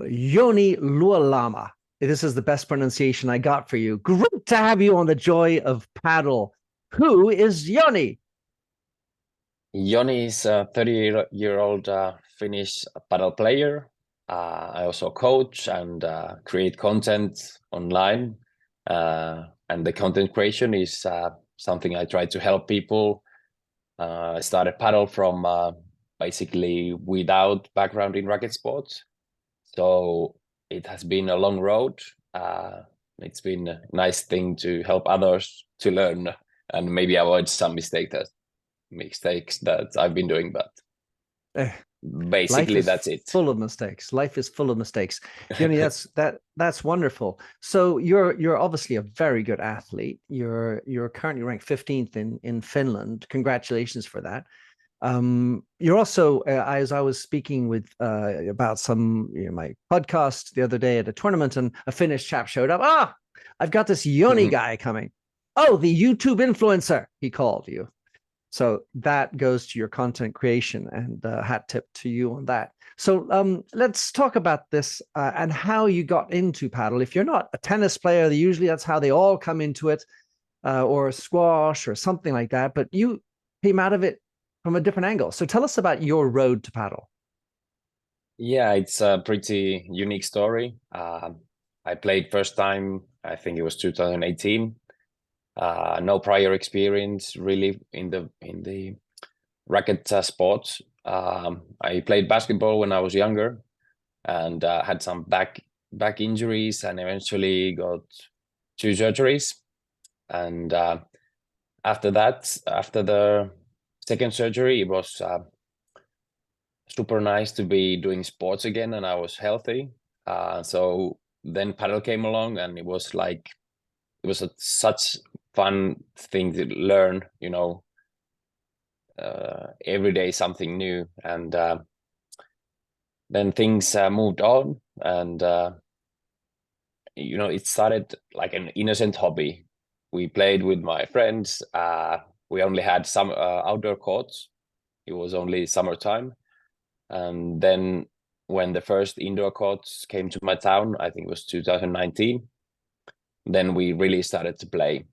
Joni Luolamaa. This is the best pronunciation I got for you. Great to have you on the Joy of Paddle. Who is Joni? Joni is a 30-year-old Finnish paddle player. I also coach and create content online. And the content creation is something I try to help people. I started paddle from basically without background in racket sports. So it has been a long road. It's been a nice thing to help others to learn and maybe avoid some mistakes that I've been doing, but Eh, basically that's it. full of mistakes. Life is full of mistakes. Joni, that's wonderful. So you're obviously a very good athlete. You're currently ranked 15th in Finland. Congratulations for that. You're also, as I was speaking with about my podcast the other day at a tournament, and a Finnish chap showed up. I've got this Joni guy coming. Oh, the YouTube influencer, he called you. So that goes to your content creation, and hat tip to you on that. So let's talk about this and how you got into paddle. If you're not a tennis player, usually that's how they all come into it, or squash or something like that. But you came out of it from a different angle. So tell us about your road to paddle. Yeah, it's a pretty unique story. I played first time, I think it was 2018. No prior experience really in the racket sports. I played basketball when I was younger and had some back injuries and eventually got 2 surgeries. And after that, after the second surgery, it was super nice to be doing sports again, and I was healthy. So then paddle came along, and it was such fun thing to learn, every day something new. And then things moved on, and it started like an innocent hobby. We played with my friends. We only had some outdoor courts. It was only summertime. And then when the first indoor courts came to my town, I think it was 2019, then we really started to play.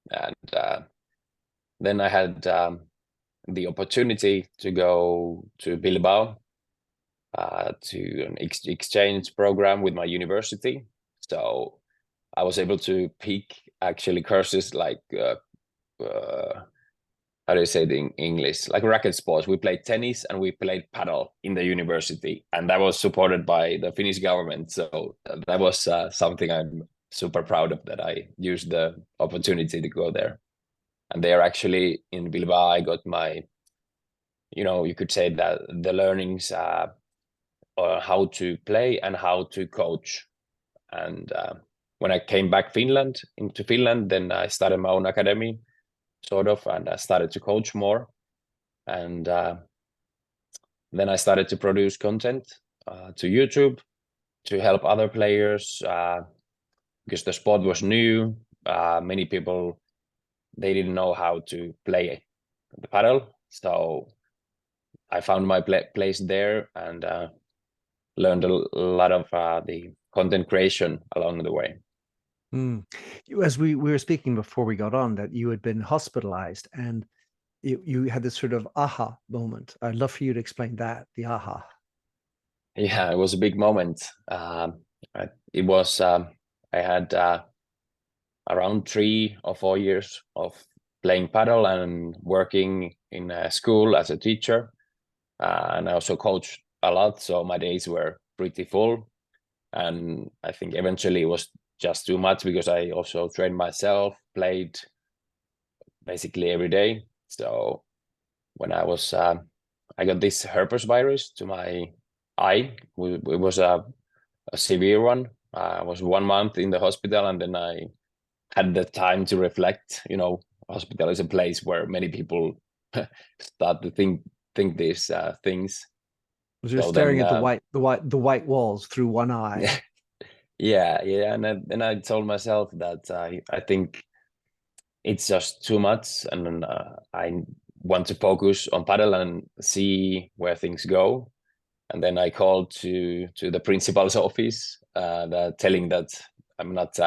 And then I had the opportunity to go to Bilbao to an exchange program with my university. So I was able to pick actually courses like how do you say it in English? Like racket sports. We played tennis and we played paddle in the university, and that was supported by the Finnish government. So that was something I'm super proud of, that I used the opportunity to go there. And there actually in Bilbao, I got my, you could say that the learnings how to play and how to coach. And when I came back into Finland, then I started my own academy, sort of, and I started to coach more. And then I started to produce content to YouTube to help other players because the sport was new. Many people, they didn't know how to play the paddle. So I found my place there and learned a lot of the content creation along the way. As we were speaking before we got on, that you had been hospitalized and you had this sort of aha moment. I'd love for you to explain that, the aha. Yeah, it was a big moment. It was, I had around 3 or 4 years of playing paddle and working in a school as a teacher. And I also coached a lot, so my days were pretty full. And I think eventually it was just too much because I also trained myself, played basically every day. So when I got this herpes virus to my eye. It was a severe one. I was 1 month in the hospital, and then I had the time to reflect. Hospital is a place where many people start to think these things. Was you're staring at the white walls through one eye. Yeah. And then I told myself that I think it's just too much, and I want to focus on paddle and see where things go. And then I called to the principal's office, telling that I'm not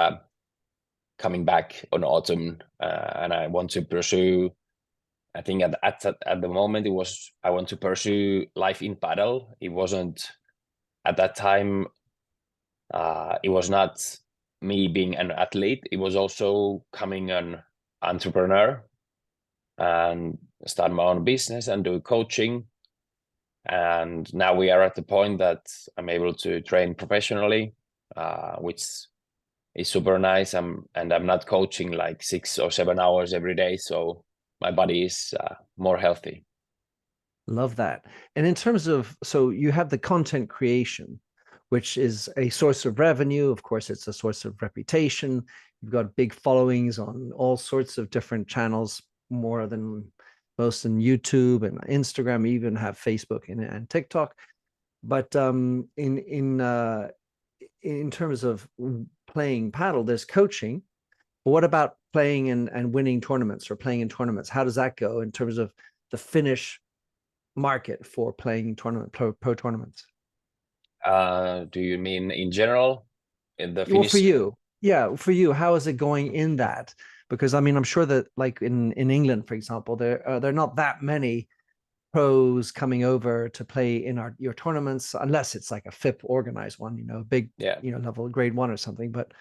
coming back on autumn, and I want to pursue. I think at the moment I want to pursue life in Padel. It wasn't at that time. It was not me being an athlete. It was also becoming an entrepreneur and start my own business and do coaching. And now we are at the point that I'm able to train professionally, which is super nice. And I'm not coaching like 6 or 7 hours every day, so my body is more healthy. Love that. And in terms of, so you have the content creation, which is a source of revenue. Of course, it's a source of reputation. You've got big followings on all sorts of different channels, more than most in YouTube and Instagram. You even have Facebook and TikTok. But in terms of playing paddle, there's coaching. But what about playing and winning tournaments or playing in tournaments? How does that go in terms of the Finnish market for playing pro tournaments? Do you mean in general in the Well, for Finnish? you, yeah, for you, how is it going in that? Because I mean, I'm sure that like in England, for example, there are not that many pros coming over to play in your tournaments, unless it's like a FIP organized one, big, Yeah. Level grade 1 or something. But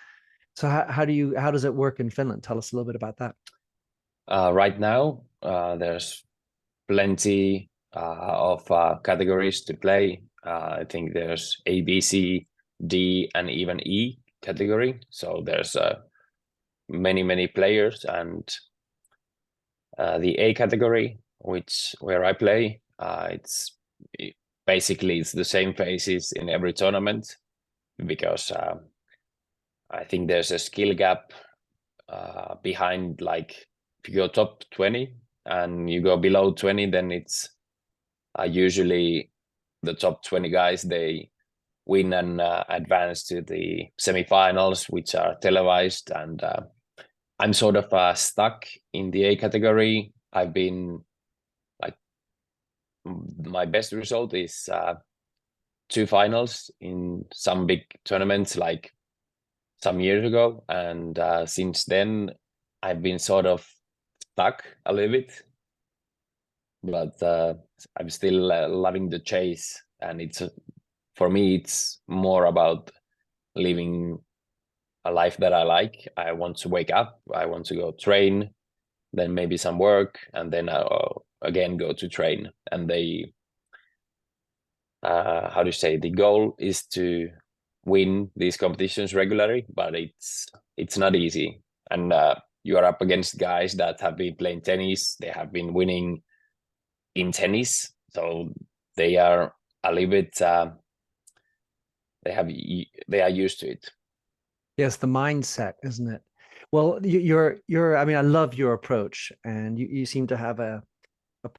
so how does it work in Finland? Tell us a little bit about that. Right now, there's plenty of categories to play. I think there's A, B, C, D, and even E category. So there's many players, and the A category, where I play, basically it's the same faces in every tournament, because I think there's a skill gap behind, like if you go top 20 and you go below 20, then it's usually the top 20 guys, they win and advance to the semifinals, which are televised. And I'm sort of stuck in the A category. I've been like, my best result is 2 finals in some big tournaments, like some years ago. And since then, I've been sort of stuck a little bit. But I'm still loving the chase, and for me, it's more about living a life that I like. I want to wake up, I want to go train, then maybe some work, and then I'll again go to train. And how do you say, the goal is to win these competitions regularly, but it's not easy. And you are up against guys that have been playing tennis, they have been winning in tennis, so they are a little bit they are used to it. Yes, the mindset, isn't it? Well, you're I mean, I love your approach, and you seem to have a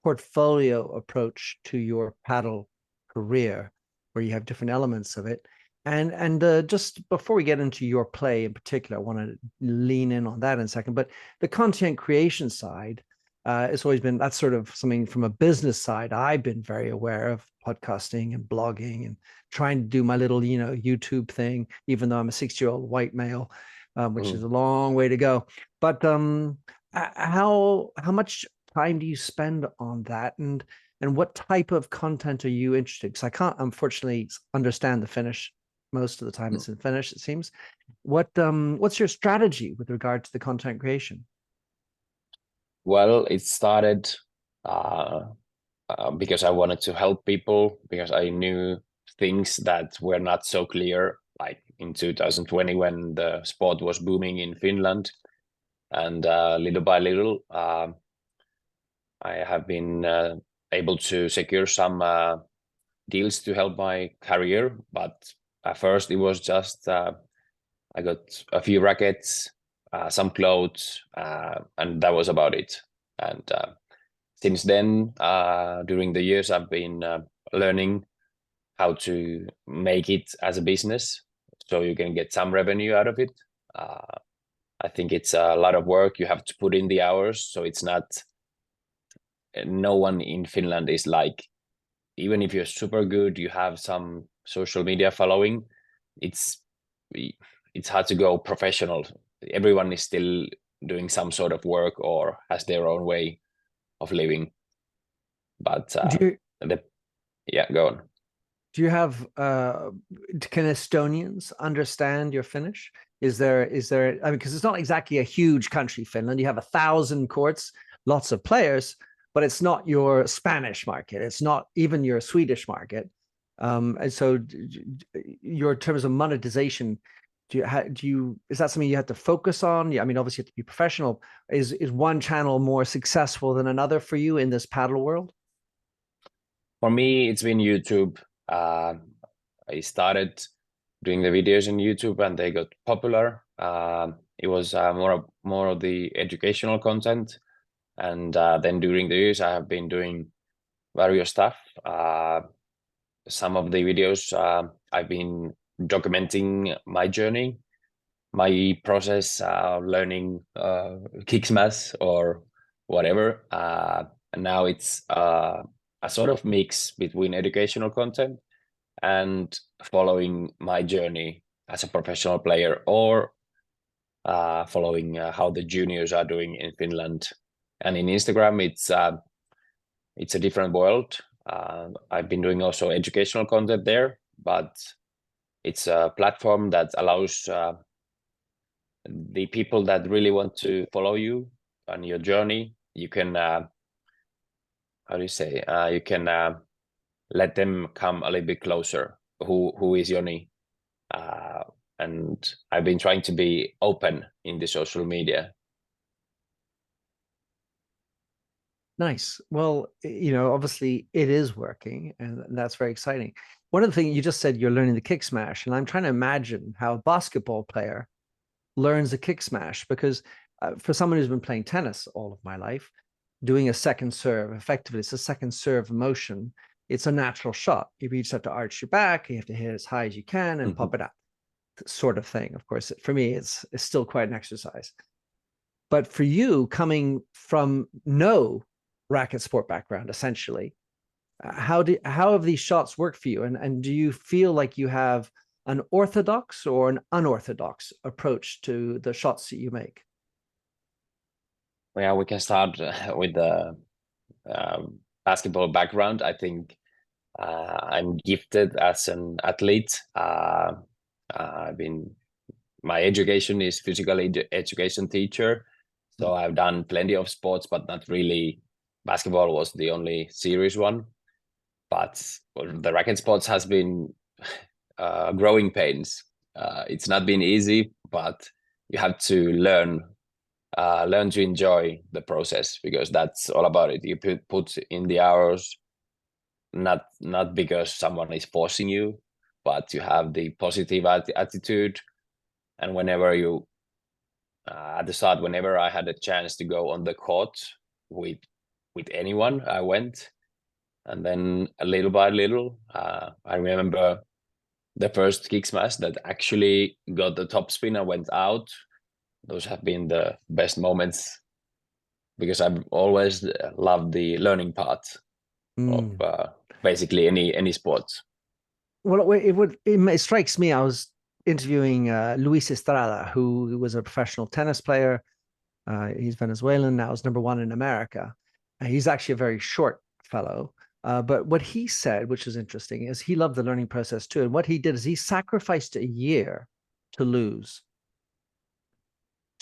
portfolio approach to your paddle career, where you have different elements of it. And just before we get into your play in particular, I want to lean in on that in a second. But the content creation side, it's always been, that's sort of something from a business side I've been very aware of, podcasting and blogging and trying to do my little, YouTube thing, even though I'm a 60-year-old white male, which is a long way to go. But how much time do you spend on that, and what type of content are you interested? Because I can't unfortunately understand the Finnish. Most of the time it's in Finnish, it seems. What's your strategy with regard to the content creation? Well, it started because I wanted to help people, because I knew things that were not so clear, like in 2020 when the sport was booming in Finland. And little by little, I have been able to secure some deals to help my career. But at first it was just I got a few rackets, some clothes, and that was about it. And since then, during the years, I've been learning how to make it as a business, so you can get some revenue out of it. I think it's a lot of work. You have to put in the hours, so it's not. No one in Finland is like even if you're super good, you have some social media following, it's hard to go professional. Everyone is still doing some sort of work or has their own way of living. But yeah, go on. Do you have can Estonians understand your Finnish? Is there I mean, because it's not exactly a huge country, Finland. You have 1,000 courts, lots of players, but it's not your Spanish market. It's not even your Swedish market. And so your terms of monetization, is that something you have to focus on? I mean, obviously you have to be professional. Is one channel more successful than another for you in this paddle world? For me, it's been YouTube. I started doing the videos in YouTube and they got popular. It was more of the educational content, and then during the years I have been doing various stuff. Some of the videos I've been documenting my journey, my process, learning kick smash or whatever. And now it's a sort of mix between educational content and following my journey as a professional player, or following how the juniors are doing in Finland. And in Instagram, it's a different world. I've been doing also educational content there, but it's a platform that allows the people that really want to follow you on your journey. You can, how do you say, you can let them come a little bit closer. Who is Joni? And I've been trying to be open in the social media. Nice. Well, obviously it is working, and that's very exciting. One of the things you just said, you're learning the kick smash, and I'm trying to imagine how a basketball player learns a kick smash, because for someone who's been playing tennis all of my life, doing a second serve, effectively, it's a second serve motion. It's a natural shot. You just have to arch your back. You have to hit it as high as you can and pop it up, sort of thing. Of course, for me, it's still quite an exercise. But for you, coming from no racket sport background, essentially, how have these shots worked for you? And do you feel like you have an orthodox or an unorthodox approach to the shots that you make? Yeah, we can start with the basketball background. I think I'm gifted as an athlete. My education is physical education teacher, so I've done plenty of sports, but not really. Basketball was the only serious one. But the racket sports has been growing pains. It's not been easy, but you have to learn to enjoy the process, because that's all about it. You put in the hours, not because someone is forcing you, but you have the positive attitude. And whenever you at the start, whenever I had a chance to go on the court with anyone, I went. And then little by little, I remember the first kick smash that actually got the top spin and went out. Those have been the best moments, because I've always loved the learning part of basically any sport. Well, it strikes me. I was interviewing Luis Estrada, who was a professional tennis player. He's Venezuelan, now is #1 in America. He's actually a very short fellow. But what he said, which is interesting, is he loved the learning process too. And what he did is he sacrificed a year to lose,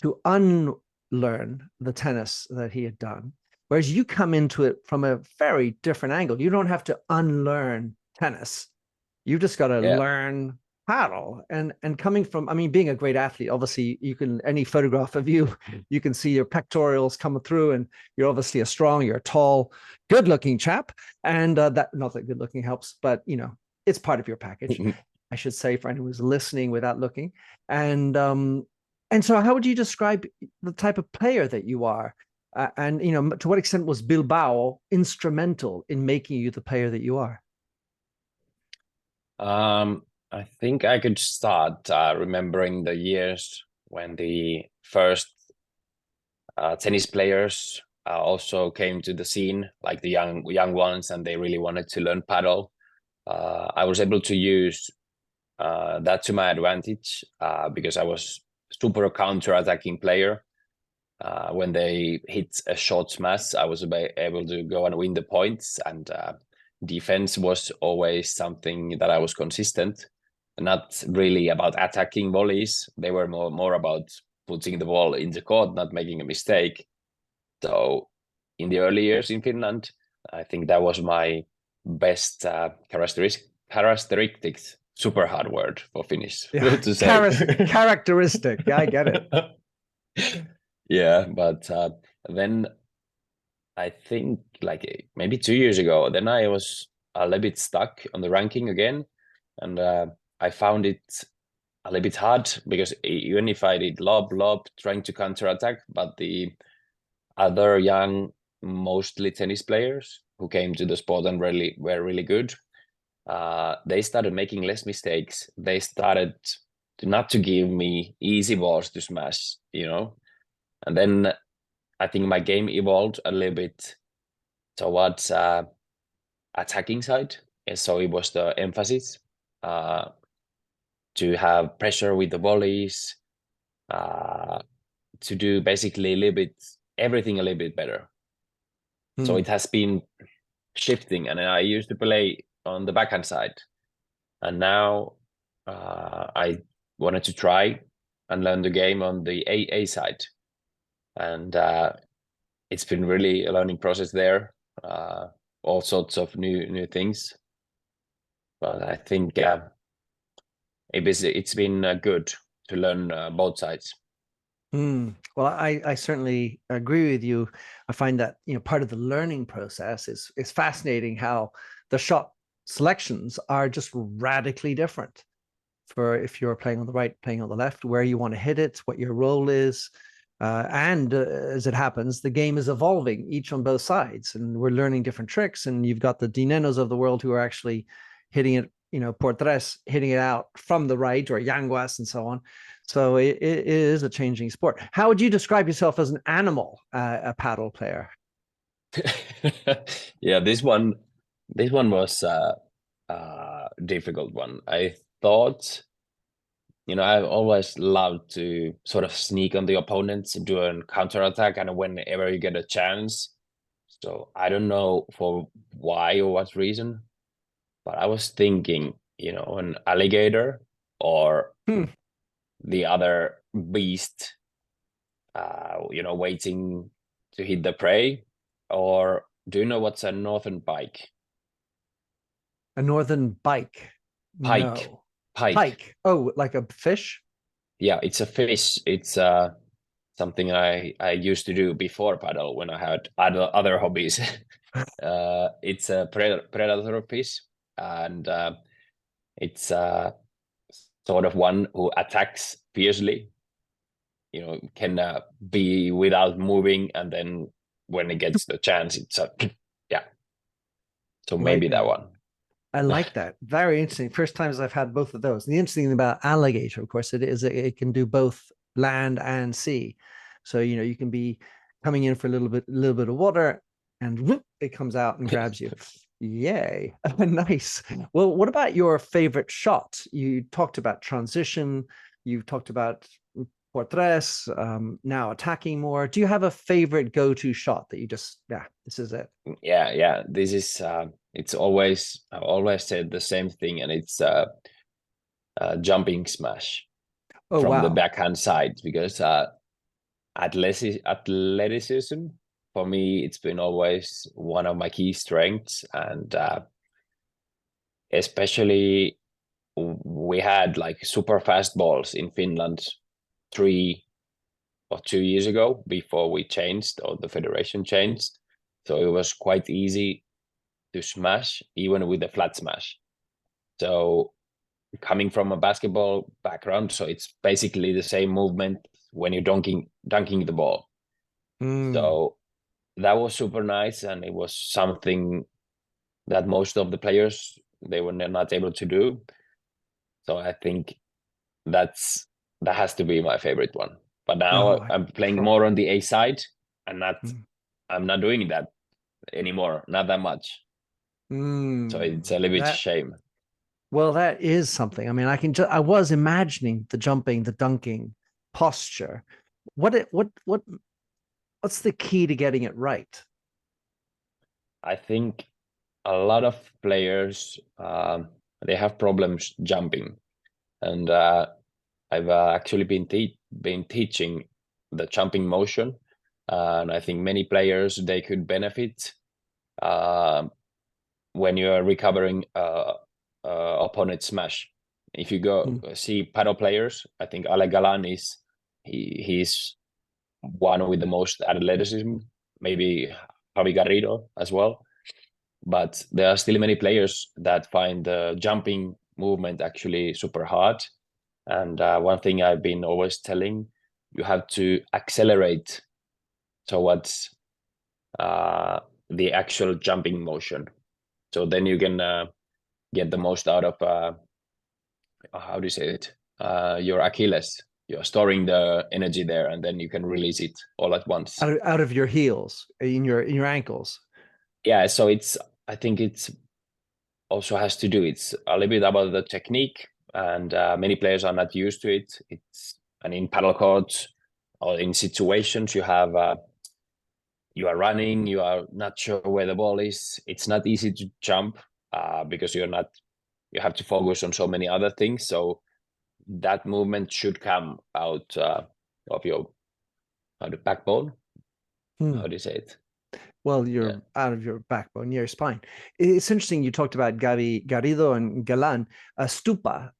to unlearn the tennis that he had done. Whereas you come into it from a very different angle. You don't have to unlearn tennis. You've just got to learn paddle. And coming from, I mean, being a great athlete, obviously any photograph of you, you can see your pectorals coming through, and you're obviously you're a tall, good looking chap. And that, not that good looking helps, but it's part of your package, I should say, for anyone who's listening without looking. And so how would you describe the type of player that you are? And to what extent was Bilbao instrumental in making you the player that you are? I think I could start remembering the years when the first tennis players also came to the scene, like the young ones, and they really wanted to learn paddle. I was able to use that to my advantage because I was super counter-attacking player. When they hit a short smash, I was able to go and win the points, and defense was always something that I was consistent. Not really about attacking volleys. They were more about putting the ball in the court, not making a mistake. So in the early years in Finland, I think that was my best characteristics. Super hard word for Finnish Yeah. to say. Characteristic. Yeah, I get it. Yeah, but then I think like maybe 2 years ago, then I was a little bit stuck on the ranking again, and I found it a little bit hard because even if I did lob, trying to counterattack, but the other young, mostly tennis players who came to the sport and were really good, they started making less mistakes. They started not to give me easy balls to smash, and then I think my game evolved a little bit towards attacking side, and so it was the emphasis to have pressure with the volleys, to do basically everything a little bit better. So it has been shifting, and I used to play on the backhand side, and now I wanted to try and learn the game on the A side, and it's been really a learning process there. All sorts of new things, but I think it's been good to learn both sides. Well, I certainly agree with you. I find that part of the learning process is fascinating how the shot selections are just radically different for if you're playing on the right, playing on the left, where you want to hit it, what your role is. And as it happens, the game is evolving each on both sides, and we're learning different tricks. And you've got the Dinenos of the world who are actually hitting it, por tres, hitting it out from the right, or Yanguas and so on. So it is a changing sport. How would you describe yourself as an animal, a paddle player? Yeah, this one was a difficult one. I thought, I've always loved to sort of sneak on the opponents and do a counterattack, and whenever you get a chance. So I don't know for why or what reason, but I was thinking, an alligator or the other beast, waiting to hit the prey. Or do you know what's a northern pike? A northern bike? Pike. No. Pike. Oh, like a fish? Yeah, it's a fish. It's something I used to do before paddle when I had other hobbies. It's a predator fish, and it's sort of one who attacks fiercely. Can be without moving, and then when it gets the chance, it's yeah. So maybe that one. I like that. Very interesting. First times I've had both of those. And the interesting thing about alligator, of course, it can do both land and sea. So you can be coming in for a little bit of water, and whoop, it comes out and grabs you. Yay. Nice. Well, what about your favorite shot? You talked about transition. You talked about por tres, now attacking more. Do you have a favorite go-to shot that you just, this is it? Yeah. This is I've always said the same thing, and it's jumping smash from the backhand side, because athleticism for me, it's been always one of my key strengths, and especially we had like super fast balls in Finland 3 or 2 years ago, before we changed, or the federation changed. So it was quite easy to smash even with a flat smash. So coming from a basketball background, so it's basically the same movement when you're dunking the ball. So that was super nice, and it was something that most of the players, they were not able to do. So I think that has to be my favorite one. But now I'm playing more on the A side, and I'm not doing that anymore, not that much. So it's a little bit That shame. well, that is something. I mean, I was imagining the jumping, the dunking posture. What's the key to getting it right? I think a lot of players they have problems jumping, and I've actually been teaching the jumping motion, and I think many players they could benefit uh, when you are recovering opponent smash. If you go Hmm. see paddle players, I think Ale Galan he's one with the most athleticism, maybe Javi Garrido as well. But there are still many players that find the jumping movement actually super hard. And one thing I've been always telling, you have to accelerate towards uh, the actual jumping motion. So then you can get the most out of, how do you say it, your Achilles. You're storing the energy there and then you can release it all at once. Out of your heels, in your ankles. Yeah, so I think it's also has to do, it's a little bit about the technique, and many players are not used to it. And in paddle courts or in situations you are running, you are not sure where the ball is. It's not easy to jump because you have to focus on so many other things. So that movement should come out of your the backbone. Hmm. How do you say it? Well, Yeah. you're out of your backbone, your spine. It's interesting. You talked about Garrido and Galan. Stupa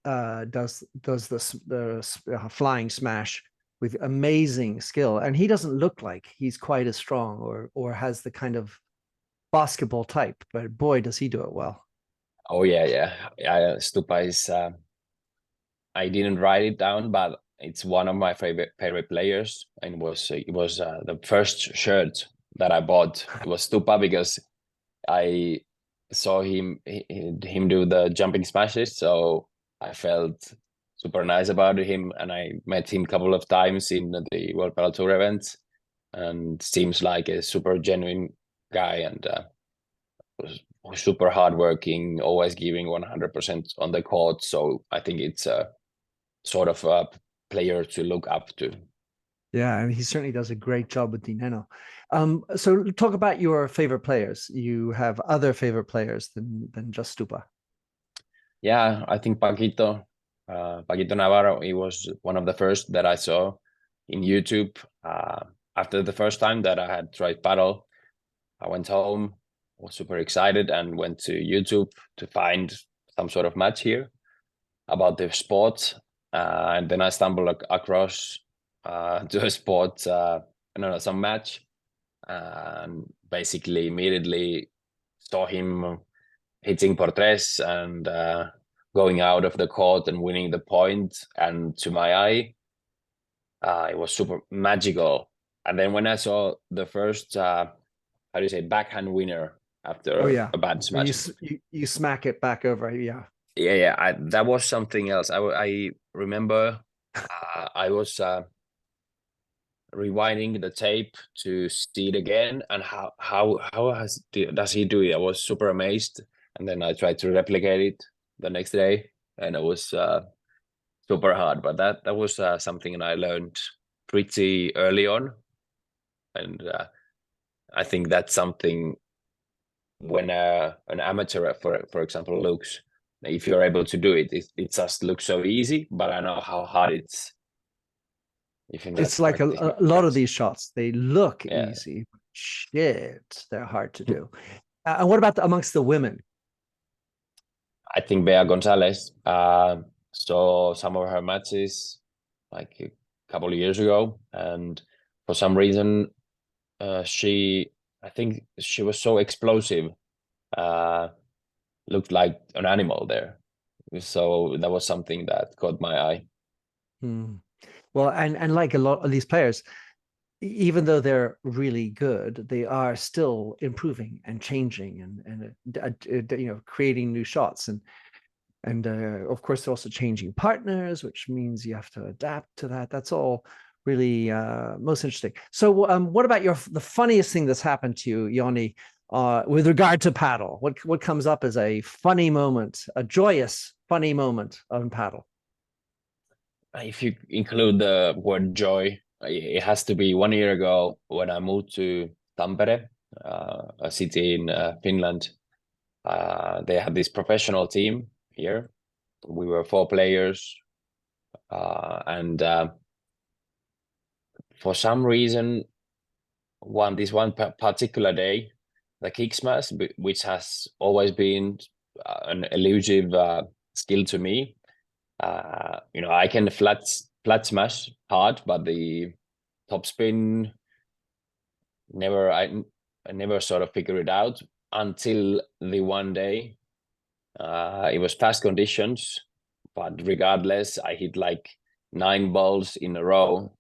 does the flying smash with amazing skill, and he doesn't look like he's quite as strong or has the kind of basketball type, but boy, does he do it well. Oh yeah. Stupa is. I didn't write it down, but it's one of my favorite players, and it was the first shirt that I bought. It was Stupa because I saw him do the jumping smashes, so I felt super nice about him, and I met him a couple of times in the World Padel Tour events, and seems like a super genuine guy, and was super hardworking, always giving 100% on the court. So I think it's a sort of a player to look up to. Yeah, and he certainly does a great job with Dineno. So talk about your favorite players. You have other favorite players than just Stupa. Yeah, I think Paquito Navarro, he was one of the first that I saw in YouTube. After the first time that I had tried paddle, I went home, was super excited, and went to YouTube to find some sort of match here about the sport. And then I stumbled across to a sport, some match, and basically immediately saw him hitting portres and going out of the court and winning the point. And to my eye, it was super magical. And then when I saw the first, how do you say, backhand winner Oh after yeah, a bad when smash, you smack it back over. Yeah. that was something else. I remember I was rewinding the tape to see it again, and does he do it? I was super amazed, and then I tried to replicate it the next day, and it was super hard. But that was something I learned pretty early on, and I think that's something when an amateur, for example, looks. If you're able to do it, it just looks so easy. But I know how hard it's if you're not It's like a lot of practice. these shots, they look Yeah, easy. Shit, they're hard to do. And what about amongst the women? I think Bea Gonzalez saw some of her matches like a couple of years ago, and for some reason, I think she was so explosive, uh, looked like an animal there. So that was something that caught my eye. Hmm. Well, and like a lot of these players, even though they're really good, they are still improving and changing and creating new shots and of course they're also changing partners, which means you have to adapt to that. That's all really most interesting. So what about the funniest thing that's happened to you, Joni, with regard to paddle? What comes up as a funny moment, a joyous, funny moment on paddle? If you include the word joy, it has to be 1 year ago when I moved to Tampere, a city in Finland. They had this professional team here. We were 4 players, and for some reason, this one particular day, the kick smash, which has always been an elusive skill to me. I can flat smash hard, but the topspin I never sort of figured it out until the one day. It was fast conditions, but regardless, I hit like 9 balls in a row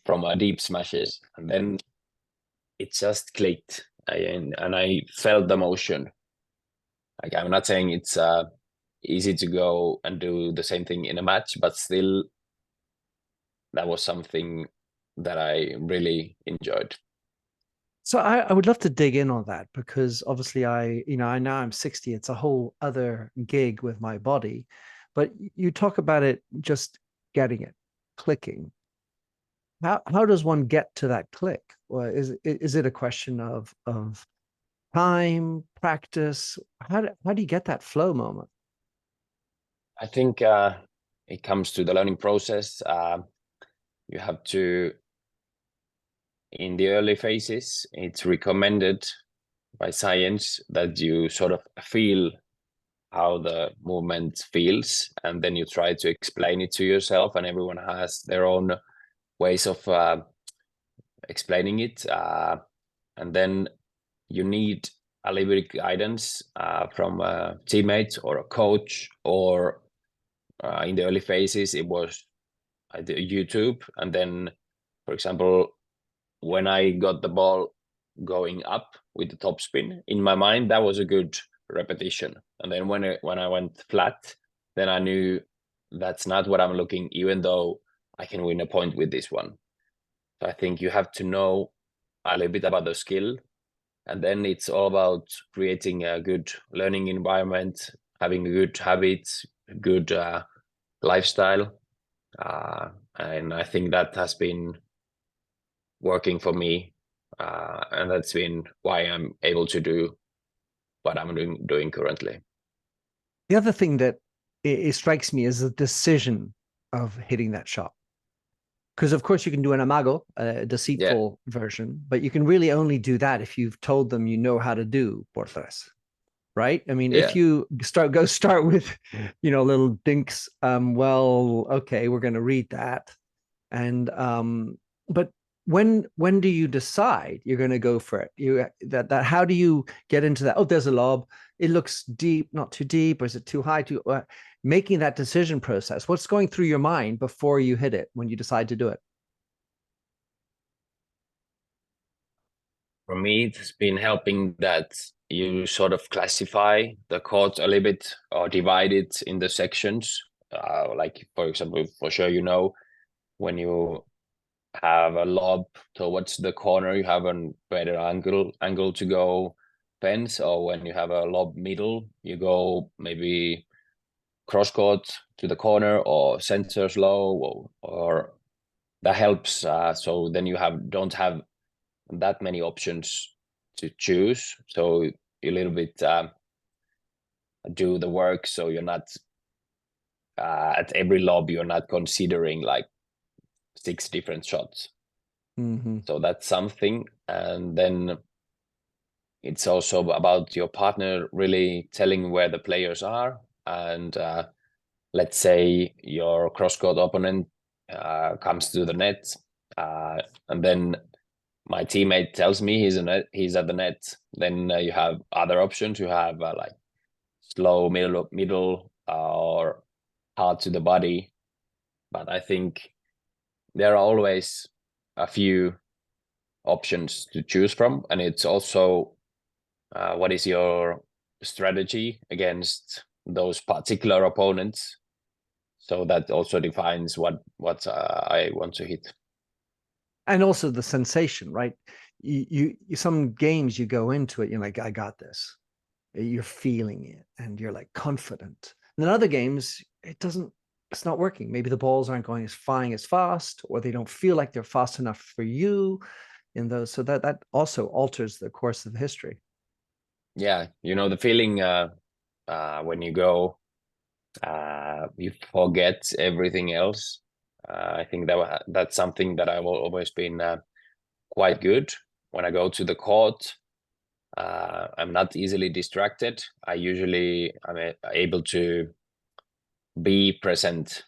from deep smashes, and then it just clicked, and I felt the motion. Like, I'm not saying it's easy to go and do the same thing in a match, but still, that was something that I really enjoyed. So I would love to dig in on that, because obviously I now I'm 60. It's a whole other gig with my body, but you talk about it just getting it, clicking. How does one get to that click? Well, is it a question of time, practice? How do you get that flow moment? I think it comes to the learning process. You have to, in the early phases, it's recommended by science that you sort of feel how the movement feels, and then you try to explain it to yourself, and everyone has their own ways of explaining it, and then you need a little bit of guidance from a teammate or a coach, or in the early phases it was YouTube. And then, for example, when I got the ball going up with the topspin, in my mind that was a good repetition, and then when I went flat, then I knew that's not what I'm looking, even though I can win a point with this one. So I think you have to know a little bit about the skill, and then it's all about creating a good learning environment, having good habits, good lifestyle, and I think that has been working for me, and that's been why I'm able to do what I'm doing currently. The other thing that it strikes me is the decision of hitting that shot. Because of course you can do an amago, a deceitful version, but you can really only do that if you've told them you know how to do por tres, right? I mean, if you start with, little dinks, well, okay, we're going to read that, and but when do you decide you're going to go for it? That how do you get into that? Oh, there's a lob. It looks deep, not too deep, or is it too high? Making that decision process. What's going through your mind before you hit it when you decide to do it? For me, it's been helping that you sort of classify the chords a little bit or divide it in the sections. Like, for example, for sure, when you have a lob towards the corner, you have a better angle to go fence, or when you have a lob middle, you go maybe cross court to the corner or center slow, or that helps. So then you don't have that many options to choose. So you a little bit do the work. So you're not at every lob, you're not considering like 6 different shots. Mm-hmm. So that's something. And then it's also about your partner really telling where the players are. And let's say your cross-court opponent comes to the net, and then my teammate tells me he's at the net. Then you have other options. You have like slow, middle, or hard to the body. But I think there are always a few options to choose from, and it's also what is your strategy against those particular opponents. So that also defines what I want to hit. And also the sensation, right? You some games you go into it, you're like, I got this. You're feeling it and you're like confident. And then other games, it's not working. Maybe the balls aren't going as flying as fast, or they don't feel like they're fast enough for you in those. So that also alters the course of history. Yeah, the feeling when you go, you forget everything else. I think that's something that I've always been quite good. When I go to the court, I'm not easily distracted. I'm able to be present.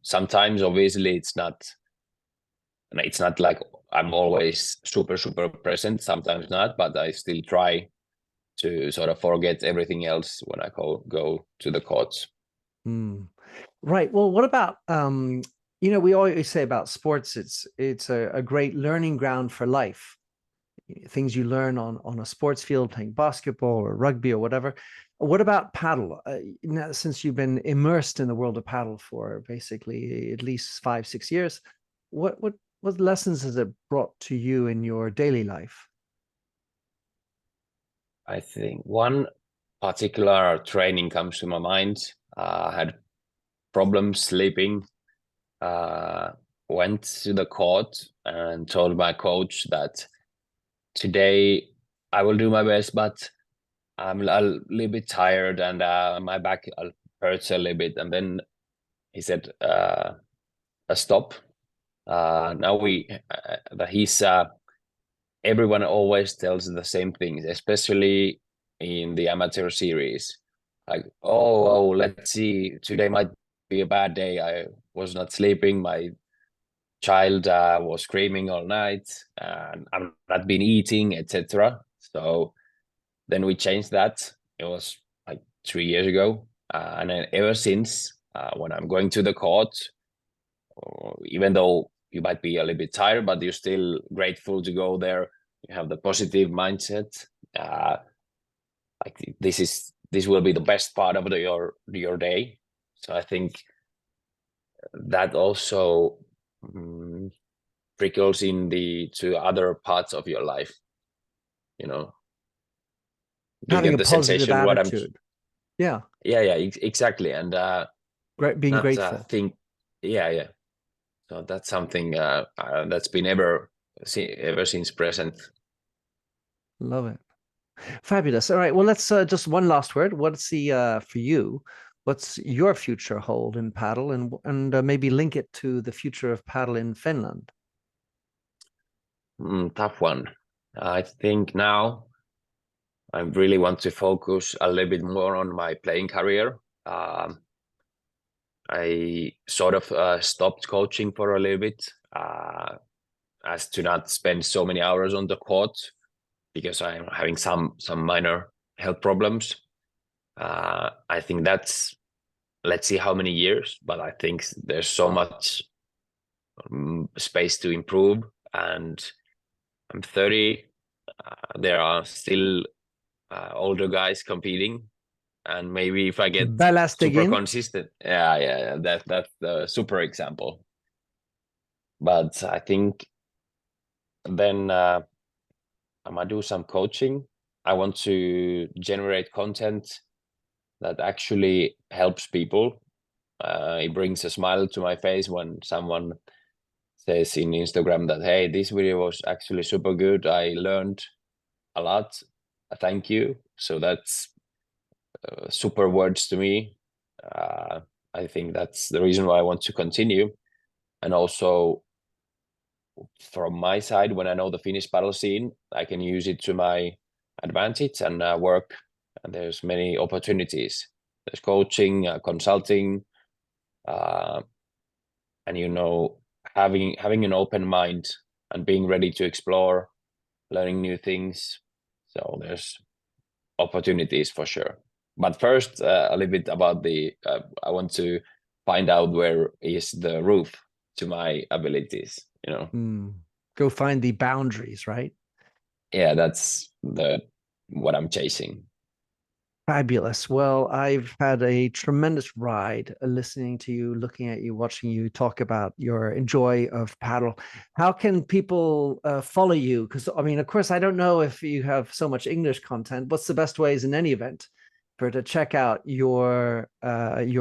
Sometimes, obviously, it's not like I'm always super present. Sometimes not, but I still try to sort of forget everything else when I go to the courts. Mm. Right. Well, what about we always say about sports, it's a great learning ground for life. Things you learn on a sports field, playing basketball or rugby or whatever. What about paddle? Now, since you've been immersed in the world of paddle for basically at least 5, 6 years, what lessons has it brought to you in your daily life? I think one particular training comes to my mind. I had problems sleeping. Went to the court and told my coach that today I will do my best, but I'm a little bit tired and my back hurts a little bit. And then he said, "Stop." Now everyone always tells the same things, especially in the amateur series. Like, oh, let's see, today might be a bad day. I was not sleeping. My child was screaming all night, and I'm not been eating, etc. So then we changed that. It was like 3 years ago, and then ever since, when I'm going to the court, even though you might be a little bit tired, but you're still grateful to go there. You have the positive mindset. Like this will be the best part of your day. So I think that also trickles to other parts of your life. You Having get a the positive sensation what I'm. attitude. Yeah. Yeah, exactly, and Being not grateful. think. Yeah. So that's something that's been ever since present. Love it. Fabulous. All right. Well, let's just one last word. What's the for you? What's your future hold in paddle, and maybe link it to the future of paddle in Finland? Tough one. I think now I really want to focus a little bit more on my playing career. I sort of stopped coaching for a little bit as to not spend so many hours on the court because I'm having some minor health problems. I think let's see how many years, but I think there's so much space to improve, and I'm 30. There are still older guys competing, and maybe if I get super Balastegin. consistent, yeah, that's the super example. But I think then I'm gonna do some coaching. I want to generate content that actually helps people. It brings a smile to my face when someone says in Instagram that, hey, this video was actually super good. I learned a lot. Thank you. So that's super words to me. I think that's the reason why I want to continue. And also from my side, when I know the Finnish paddle scene, I can use it to my advantage and work. And there's many opportunities. There's coaching, consulting, and having an open mind and being ready to explore, learning new things. So there's opportunities for sure. But first, a little bit about I want to find out where is the roof to my abilities. Go find the boundaries, right? Yeah, that's what I'm chasing. Fabulous. Well, I've had a tremendous ride listening to you, looking at you, watching you talk about your enjoy of paddle. How can people follow you? Because I mean, of course, I don't know if you have so much English content. What's the best ways in any event for to check out your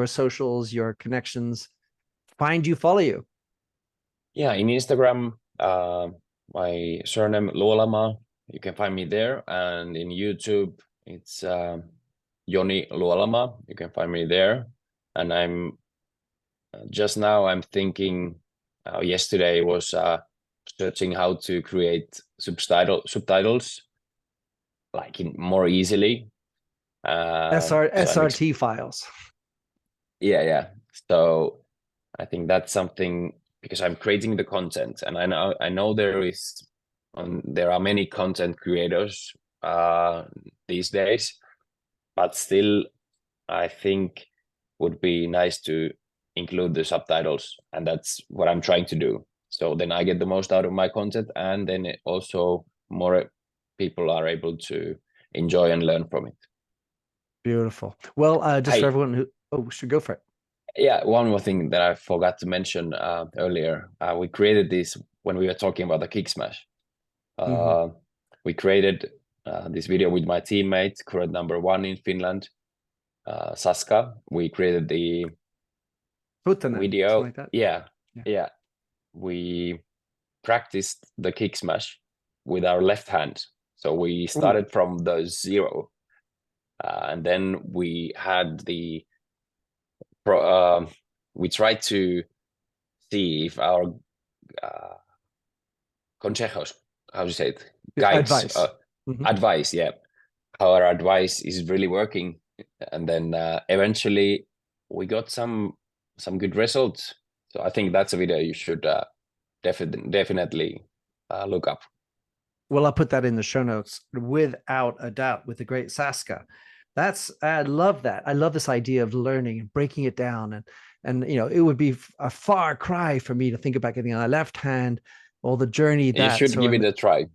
socials, your connections, find you, follow you? Yeah, in Instagram, my surname Luolamaa. You can find me there, and in YouTube, it's Joni Luolamaa. You can find me there, and I'm just now I'm thinking. Yesterday was searching how to create subtitles like in more easily. So I'm SRT files. yeah. So I think that's something because I'm creating the content, and I know there are many content creators these days, but still I think would be nice to include the subtitles, and that's what I'm trying to do. So then I get the most out of my content, and then also more people are able to enjoy and learn from it. Beautiful. Well, just for Hey, everyone who, oh, should go for it. yeah, one more thing that I forgot to mention earlier. We created this when we were talking about the kick smash. Mhm. Uh, we created this video with my teammate, current number one in Finland, Saska. We created the Putanen, something video. like that. Yeah, Yeah. yeah. We practiced the kick smash with our left hand. So we Ooh, started from the zero, and then we had the we tried to see if our uh, consejos, how do you say it, guides, advice. Mhm. advice, yeah, how our advice is really working, and then eventually we got some good results. So I think that's a video you should definitely look up. Well, I'll put that in the show notes without a doubt with the great Saska. I love that. I love this idea of learning and breaking it down. And it would be a far cry for me to think about getting on my left hand, all the journey You that. should So give it a try.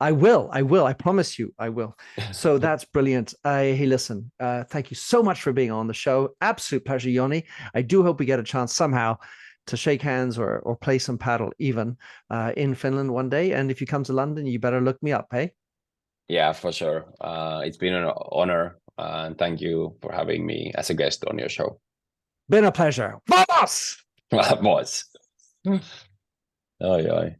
I will. I promise you, I will. So that's brilliant. Hey, listen, thank you so much for being on the show. Absolute pleasure, Yoni. I do hope we get a chance somehow to shake hands or play some paddle even in Finland one day. And if you come to London, you better look me up, hey? Yeah, for sure. It's been an honor, and thank you for having me as a guest on your show. Been a pleasure. Vamos! Vamos. Oi, oi.